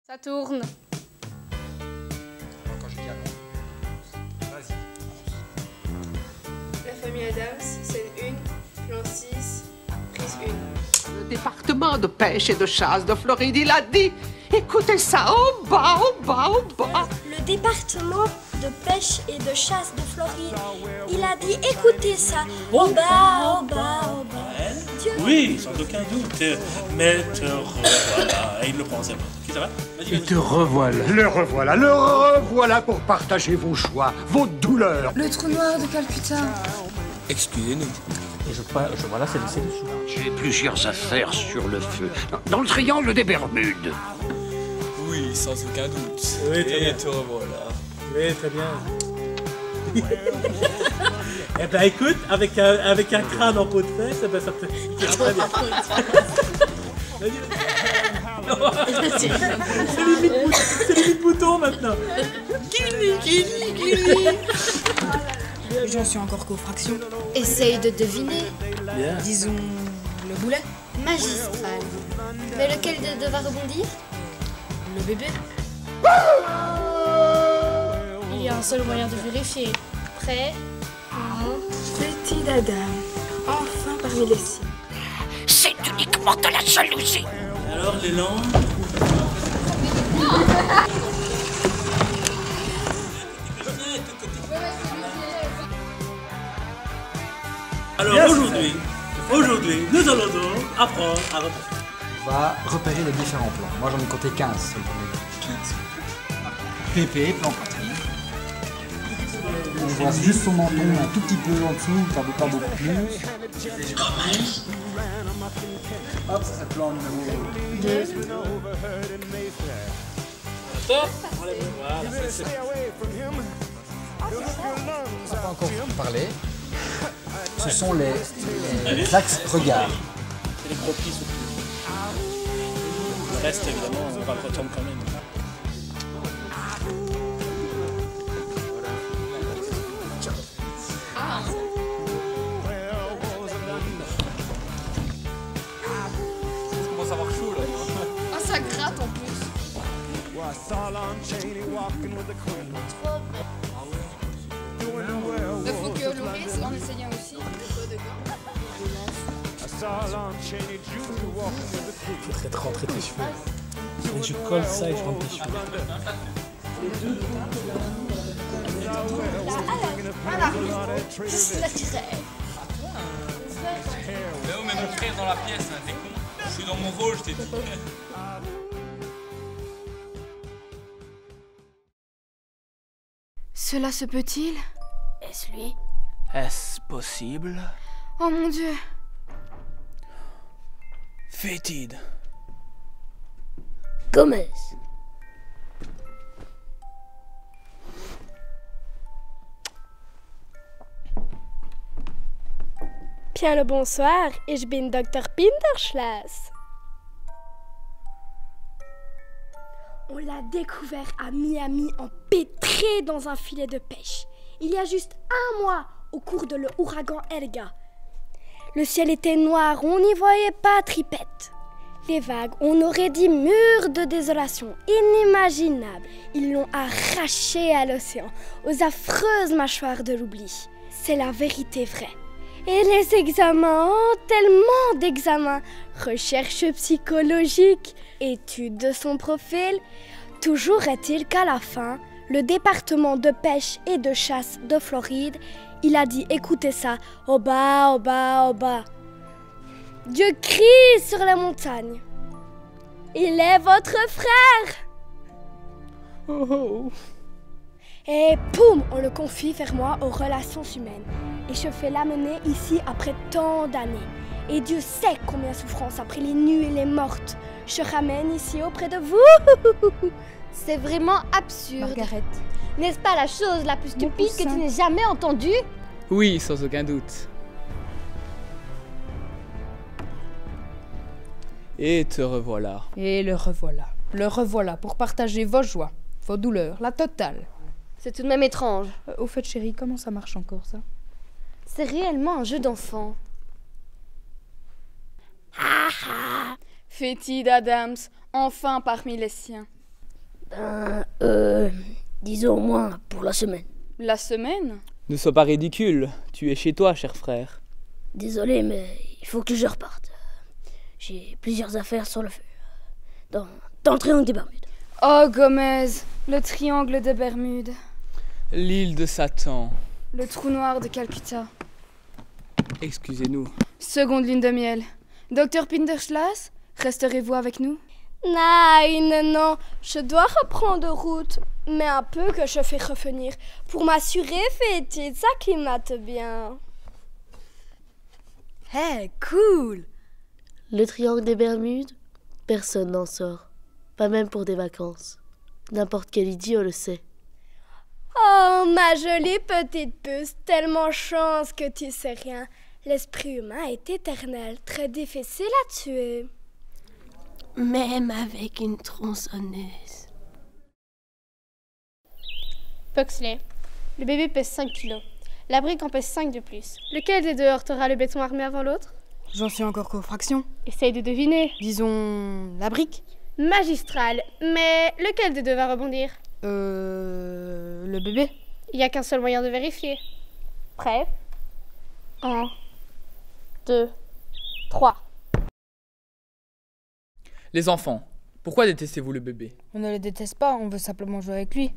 Ça tourne. Quand je dis allons, vas-y. La famille Adams, scène 1, plan 6, prise 1. Le département de pêche et de chasse de Floride, il a dit, écoutez ça, au bas, au bas, au bas. Le département de pêche et de chasse de Floride, il a dit, écoutez ça, au bas, au bas, au bas. Dieu. Oui, sans aucun doute. Mais te revoilà. Et il le prend, c'est bon. Qui ça va? Et te revoilà. Le revoilà pour partager vos choix, vos douleurs. Le trou noir de Calcutta. Excusez-nous. Et je vois là, c'est laissé dessous. J'ai plusieurs affaires sur le feu. Dans le triangle des Bermudes. Oui, sans aucun doute. Oui, très bien. Et te revoilà. Oui, très bien. Eh ben écoute, avec un crâne en peau de fesse, eh ben, ça te très bien. C'est limite bouton maintenant. J'en suis encore qu'aux fractions. Essaye de deviner. Bien. Disons le boulet, Magistral. Mais lequel de deux va rebondir? le bébé. Il y a un seul moyen de vérifier. Prêt? Petite Adam, enfin parmi les siens. C'est uniquement de la jalousie. Alors l'élan. Alors aujourd'hui, nous allons donc apprendre à repérer. On va repérer les différents plans. Moi j'en ai compté 15 sur le premier. Pépé, plan pratique. On voit juste son menton un tout petit peu en dessous, pas beaucoup plus. Hop, ça c'est plan numéro 2. Stop. On n'a pas encore parlé. Ce sont les axes regards. C'est les gros plis surtout. Le reste évidemment, on va le retourner quand même. Ça commence à avoir chaud là. Ah, ça gratte en plus. Il faut que Loris en essayant aussi. Il faudrait rentrer tes cheveux. Et je colle ça et je rentre tes cheveux. Juste la tirer. Léo, mais mon frère dans la pièce, hein, t'es con. Je suis dans mon rôle, je t'ai dit. Cela se peut-il? Est-ce lui? Est-ce possible? Oh mon Dieu! Fétide. Gomez. Bien le bonsoir, ich bin Dr. Pinterschlass. On l'a découvert à Miami empêtré dans un filet de pêche. Il y a juste un mois, au cours de l'ouragan Helga. Le ciel était noir, on n'y voyait pas tripette. Les vagues, on aurait dit murs de désolation, inimaginables. Ils l'ont arraché à l'océan, aux affreuses mâchoires de l'oubli. C'est la vérité vraie. Et les examens, oh, tellement d'examens. Recherche psychologique, étude de son profil. Toujours est-il qu'à la fin, le département de pêche et de chasse de Floride, il a dit, écoutez ça, au bas, au bas, au bas. Dieu crie sur la montagne. Il est votre frère. Et poum, on le confie vers moi aux relations humaines. Et je fais l'amener ici après tant d'années. Et Dieu sait combien de souffrance après les nus et les mortes. Je ramène ici auprès de vous. C'est vraiment absurde. Margaret. N'est-ce pas la chose la plus stupide que tu n'aies jamais entendue? Oui, sans aucun doute. Et te revoilà. Et le revoilà. Le revoilà pour partager vos joies, vos douleurs, la totale. C'est tout de même étrange. Au fait, chérie, comment ça marche encore, ça? C'est réellement un jeu d'enfant. Fétide Adams, enfin parmi les siens. Disons au moins pour la semaine. La semaine? Ne sois pas ridicule, tu es chez toi, cher frère. Désolé, mais il faut que je reparte. J'ai plusieurs affaires sur le feu. Dans le triangle des Bermudes. Oh, Gomez, le triangle des Bermudes. L'île de Satan. Le trou noir de Calcutta. Excusez-nous. Seconde lune de miel. Docteur Pinderschlass, resterez-vous avec nous? Non, je dois reprendre route. Mais un peu que je fais revenir. Pour m'assurer, fait ça climate bien. Hey, cool! Le triangle des Bermudes, personne n'en sort. Pas même pour des vacances. N'importe quel idiot le sait. Oh, ma jolie petite puce, tellement chance que tu sais rien. L'esprit humain est éternel, très difficile à tuer. Même avec une tronçonneuse. Puxley, le bébé pèse 5 kilos. La brique en pèse 5 de plus. Lequel des deux heurtera le béton armé avant l'autre? J'en suis encore qu'aux fractions. Essaye de deviner. Disons la brique. Magistral. Mais lequel des deux va rebondir? Le bébé. Il n'y a qu'un seul moyen de vérifier. Prêt? 1, 2, 3. Les enfants, pourquoi détestez-vous le bébé? On ne le déteste pas, on veut simplement jouer avec lui.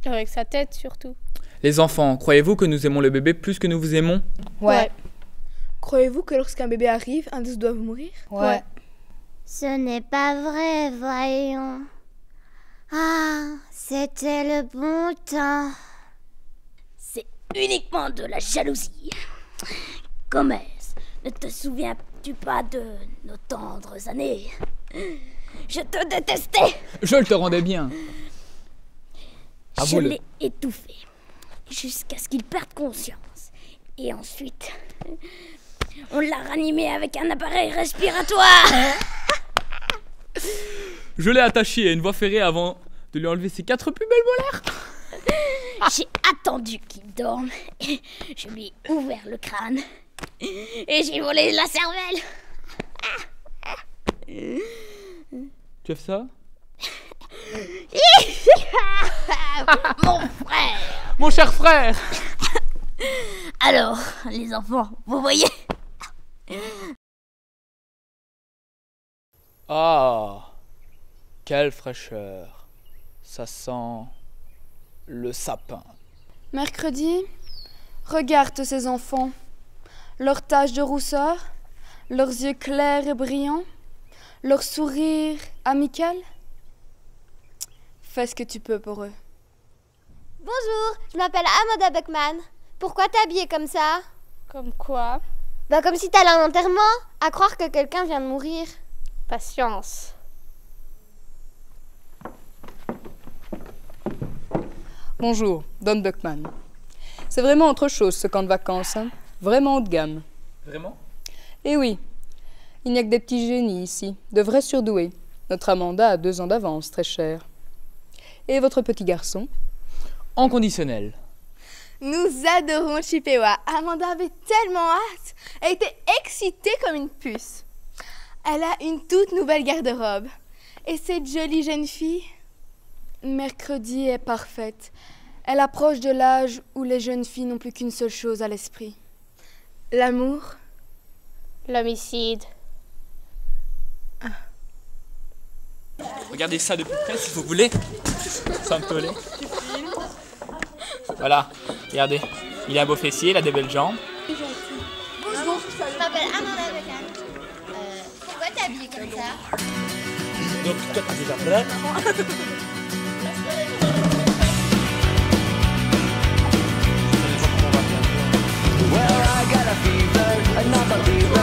Avec sa tête, surtout. Les enfants, croyez-vous que nous aimons le bébé plus que nous vous aimons? Ouais. Croyez-vous que lorsqu'un bébé arrive, un d'eux doit mourir? Ouais. Ce n'est pas vrai, voyons. Ah, c'était le bon temps. C'est uniquement de la jalousie. Gomez, ne te souviens-tu pas de nos tendres années? Je te détestais. Je le te rendais bien. Je l'ai étouffé jusqu'à ce qu'il perde conscience. Et ensuite, on l'a ranimé avec un appareil respiratoire. Je l'ai attaché à une voie ferrée avant de lui enlever ses 4 plus belles molaires. J'ai attendu qu'il dorme. Je lui ai ouvert le crâne. Et j'ai volé la cervelle. Tu as fait ça? Mon frère. Mon cher frère. Alors, les enfants, vous voyez? Ah, quelle fraîcheur. Ça sent le sapin. Mercredi, regarde ces enfants. Leurs taches de rousseur, leurs yeux clairs et brillants, leur sourire amical. Fais ce que tu peux pour eux. Bonjour, je m'appelle Amanda Beckman. Pourquoi t'es habillée comme ça? Comme quoi? Bah comme si t'allais à un enterrement, à croire que quelqu'un vient de mourir. Patience. Bonjour, Don Buckman. C'est vraiment autre chose ce camp de vacances, hein? Vraiment haut de gamme. Vraiment? Eh oui, il n'y a que des petits génies ici, de vrais surdoués. Notre Amanda a 2 ans d'avance, très cher. Et votre petit garçon? En conditionnel. Nous adorons Chippewa. Amanda avait tellement hâte. Elle était excitée comme une puce. Elle a une toute nouvelle garde-robe. Et cette jolie jeune fille? Mercredi est parfaite. Elle approche de l'âge où les jeunes filles n'ont plus qu'une seule chose à l'esprit. L'amour. L'homicide. Regardez ça de plus près si vous voulez. Sans me toller. Voilà, regardez. Il a un beau fessier, il a des belles jambes. Bonjour, je m'appelle Amanda Beckman. Pourquoi t'es habillée comme ça? Donc toi t'es déjà prêt? Well, I got a fever, another fever.